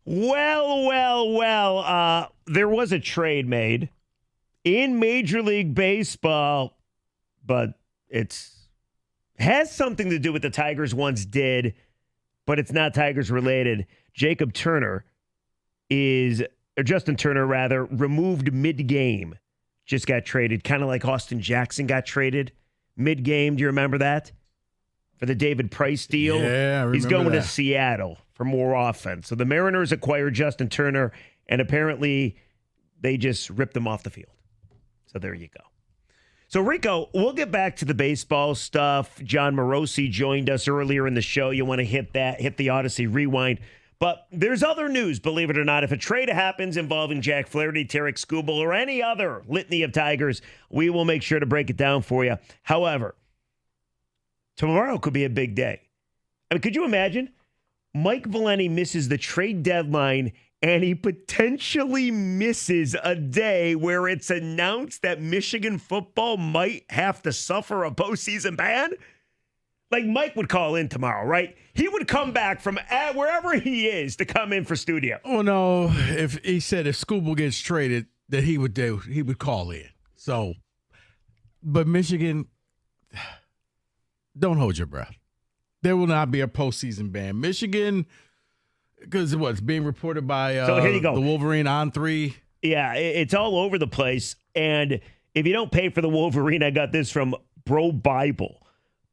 Well. There was a trade made in Major League Baseball, but it's has something to do with the Tigers once did, but it's not Tigers related. Justin Turner, removed mid-game. Just got traded, kind of like Austin Jackson got traded mid-game. Do you remember that? For the David Price deal? Yeah, I remember He's going that. to Seattle for more offense. So the Mariners acquired Justin Turner, and apparently they just ripped him off the field. So there you go. So, Rico, we'll get back to the baseball stuff. John Morosi joined us earlier in the show. You want to hit the Odyssey rewind. But there's other news, believe it or not. If a trade happens involving Jack Flaherty, Tarek Skubal, or any other litany of Tigers, we will make sure to break it down for you. However, tomorrow could be a big day. I mean, could you imagine? Mike Valenti misses the trade deadline, and he potentially misses a day where it's announced that Michigan football might have to suffer a postseason ban. Like, Mike would call in tomorrow, right? He would come back from wherever he is to come in for studio. Oh, no. If he said if Skubal gets traded, that he would call in. So, but Michigan, don't hold your breath. There will not be a postseason ban. Michigan, because it's being reported by so here you go. The Wolverine on 3. Yeah, it's all over the place. And if you don't pay for the Wolverine, I got this from Bro Bible.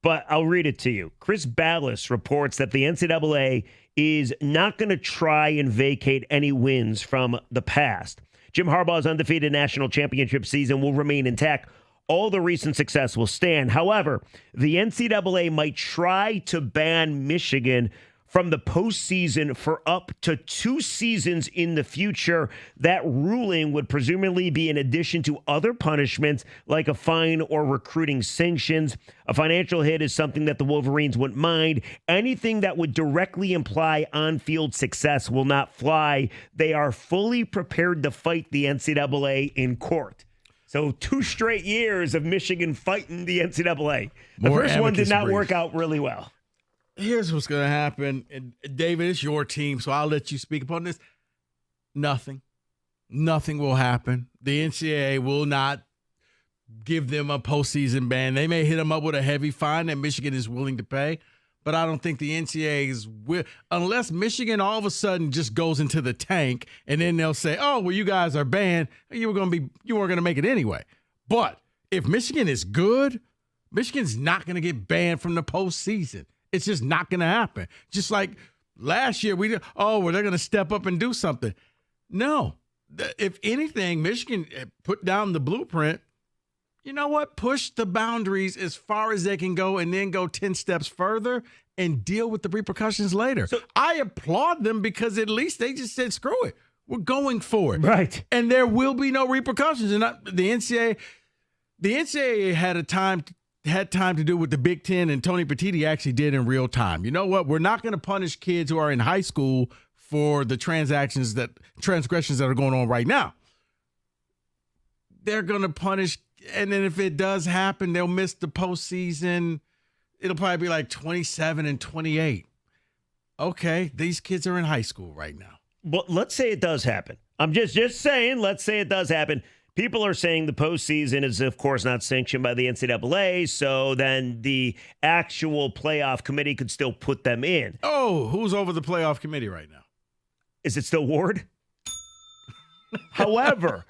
But I'll read it to you. Chris Ballas reports that the NCAA is not going to try and vacate any wins from the past. Jim Harbaugh's undefeated national championship season will remain intact. All the recent success will stand. However, the NCAA might try to ban Michigan from the postseason for up to 2 seasons in the future. That ruling would presumably be in addition to other punishments like a fine or recruiting sanctions. A financial hit is something that the Wolverines wouldn't mind. Anything that would directly imply on-field success will not fly. They are fully prepared to fight the NCAA in court. So 2 straight years of Michigan fighting the NCAA. The first one did not work out really well. Here's what's going to happen. And David, it's your team, so I'll let you speak upon this. Nothing will happen. The NCAA will not give them a postseason ban. They may hit them up with a heavy fine that Michigan is willing to pay, but I don't think the NCAA is unless Michigan all of a sudden just goes into the tank and then they'll say, "Oh, well, you guys are banned. You weren't going to make it anyway." But if Michigan is good, Michigan's not going to get banned from the postseason. It's just not going to happen. Just like last year, they're going to step up and do something. No. If anything, Michigan put down the blueprint. You know what? Push the boundaries as far as they can go and then go 10 steps further and deal with the repercussions later. So I applaud them because at least they just said, screw it. We're going for it. Right. And there will be no repercussions. And the NCAA had time to do what the Big Ten and Tony Petitti actually did in real time. You know what? We're not going to punish kids who are in high school for the transgressions that are going on right now. They're going to punish, and then if it does happen, they'll miss the postseason. It'll probably be like 27 and 28. Okay, these kids are in high school right now. Well, let's say it does happen. I'm just saying, let's say it does happen. People are saying the postseason is, of course, not sanctioned by the NCAA, so then the actual playoff committee could still put them in. Oh, who's over the playoff committee right now? Is it still Ward? However,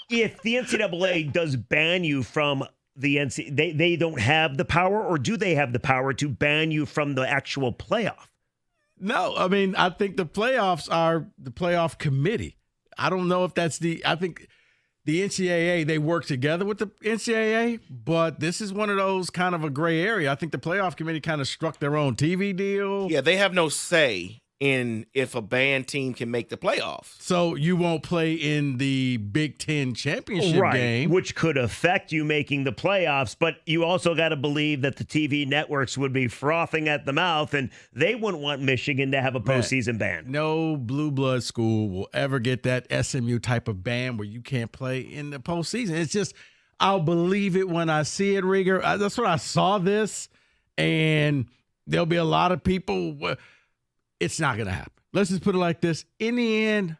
if the NCAA does ban you from the NCAA, they don't have the power, or do they have the power to ban you from the actual playoff? No, I mean, I think the playoffs are the playoff committee. I don't know if that's I think the NCAA, they work together with the NCAA, but this is one of those kind of a gray area. I think the playoff committee kind of struck their own TV deal. Yeah, they have no say in if a banned team can make the playoffs. So you won't play in the Big Ten championship game. Which could affect you making the playoffs, but you also got to believe that the TV networks would be frothing at the mouth, and they wouldn't want Michigan to have a postseason ban. No blue blood school will ever get that SMU type of ban where you can't play in the postseason. It's just, I'll believe it when I see it, Rieger. That's when I saw this, and there'll be a lot of people. It's not going to happen. let's just put it like this. In the end,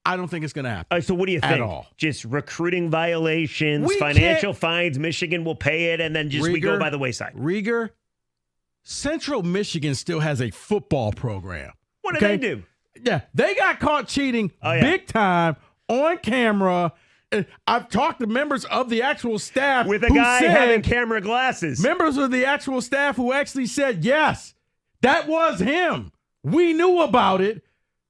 I don't think it's going to happen. All right, so what do you think? At all. Just recruiting violations, financial fines, Michigan will pay it, and then we go by the wayside. Rieger, Central Michigan still has a football program. What do they do? Yeah, they got caught cheating big time on camera. I've talked to members of the actual staff with a guy having camera glasses. Members of the actual staff who actually said, yes, that was him. We knew about it.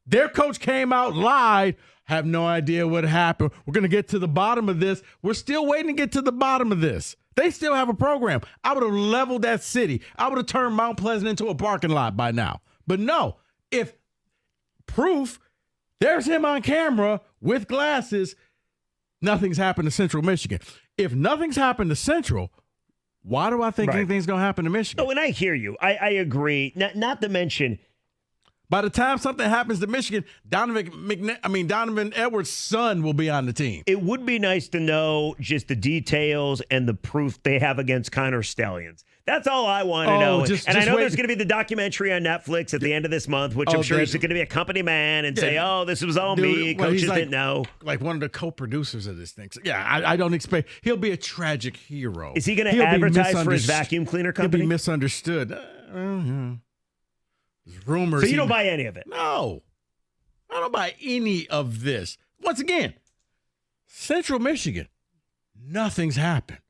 Their coach came out, lied, have no idea what happened. We're going to get to the bottom of this. We're still waiting to get to the bottom of this. They still have a program. I would have leveled that city. I would have turned Mount Pleasant into a parking lot by now. But no, if proof, there's him on camera with glasses, nothing's happened to Central Michigan. If nothing's happened to Central, why do I think anything's going to happen to Michigan? Oh, and I hear you. I agree. Not to mention, by the time something happens to Michigan, Donovan Edwards' son will be on the team. It would be nice to know just the details and the proof they have against Connor Stallions. That's all I want to know. I know there's going to be the documentary on Netflix at the end of this month, which I'm sure is going to be a company man and say, this was all me. Coaches didn't know. Like one of the co-producers of this thing. So, I don't expect – he'll be a tragic hero. Is he going to advertise for his vacuum cleaner company? He'll be misunderstood. Rumors. So you don't buy any of it? No. I don't buy any of this. Once again, Central Michigan, nothing's happened.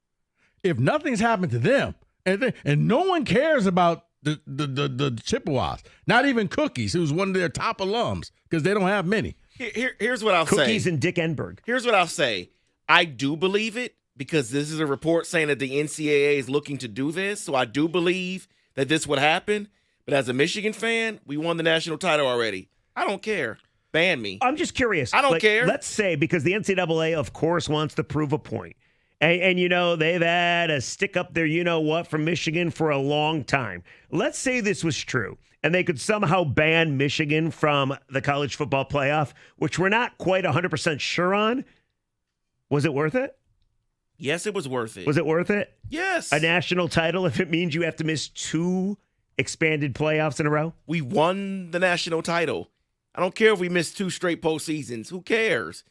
If nothing's happened to them, and no one cares about the Chippewas, not even Cookies, who's one of their top alums, because they don't have many. Here's what I'll say. Cookies and Dick Enberg. Here's what I'll say. I do believe it because this is a report saying that the NCAA is looking to do this, so I do believe that this would happen. But as a Michigan fan, we won the national title already. I don't care. Ban me. I'm just curious. I don't care. Let's say, because the NCAA, of course, wants to prove a point. And they've had a stick up their you-know-what from Michigan for a long time. Let's say this was true, and they could somehow ban Michigan from the college football playoff, which we're not quite 100% sure on. Was it worth it? Yes, it was worth it. Was it worth it? Yes. A national title if it means you have to miss 2 expanded playoffs in a row? We won the national title. I don't care if we missed 2 straight postseasons. Who cares?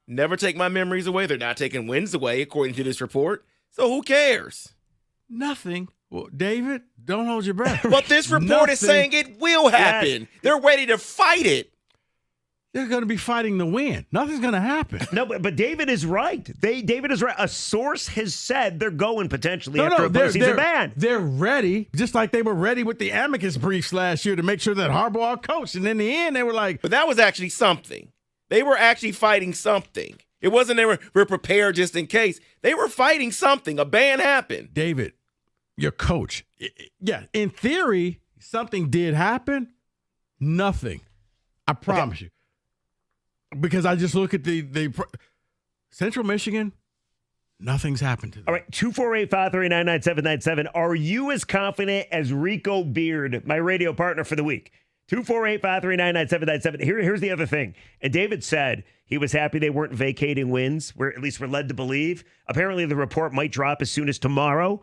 Never take my memories away. They're not taking wins away, according to this report. So who cares? Nothing. Well, David, don't hold your breath. But this report is saying it will happen. Yes. They're ready to fight it. They're going to be fighting the win. Nothing's going to happen. No, but David is right. David is right. A source has said they're going potentially after a postseason ban. They're ready, just like they were ready with the amicus briefs last year to make sure that Harbaugh coached. And in the end, they were like... But that was actually something. They were actually fighting something. It wasn't they were prepared just in case. They were fighting something. A ban happened. David, your coach. Yeah, in theory, something did happen. Nothing. I promise you. Because I just look at the Central Michigan, nothing's happened to them. All right, 248-539-9797. Are you as confident as Rico Beard, my radio partner for the week? 248-539-9797. Here's the other thing. And David said he was happy they weren't vacating wins, where at least we're led to believe. Apparently the report might drop as soon as tomorrow.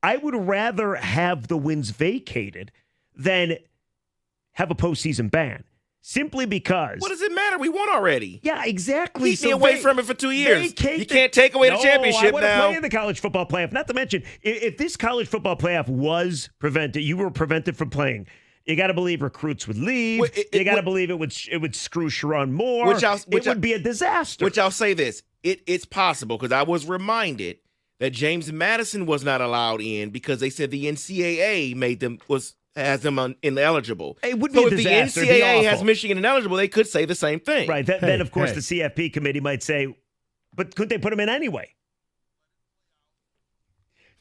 I would rather have the wins vacated than have a postseason ban. Simply because. What does it matter? We won already. Yeah, exactly. Keep me away from it for 2 years. You can't take away the championship I want now. to play in the college football playoff. Not to mention, if this college football playoff was prevented, you were prevented from playing. You got to believe recruits would leave. You got to believe it would screw Sharon Moore. It would be a disaster. Which I'll say this. It's possible because I was reminded that James Madison was not allowed in because they said the NCAA has them ineligible. It would be a disaster. If the NCAA has Michigan ineligible, they could say the same thing. Right. Then, of course, the CFP committee might say, but couldn't they put them in anyway?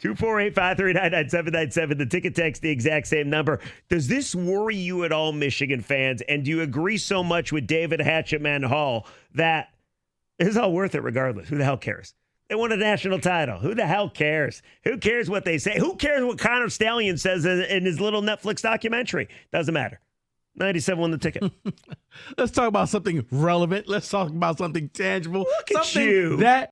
248-539-9797. The ticket text, the exact same number. Does this worry you at all, Michigan fans? And do you agree so much with David Hatchetman Hall that it's all worth it regardless? Who the hell cares? They won a national title. Who the hell cares? Who cares what they say? Who cares what Connor Stallion says in his little Netflix documentary? Doesn't matter. 97 won the ticket. Let's talk about something relevant. Let's talk about something tangible. Look at something you. That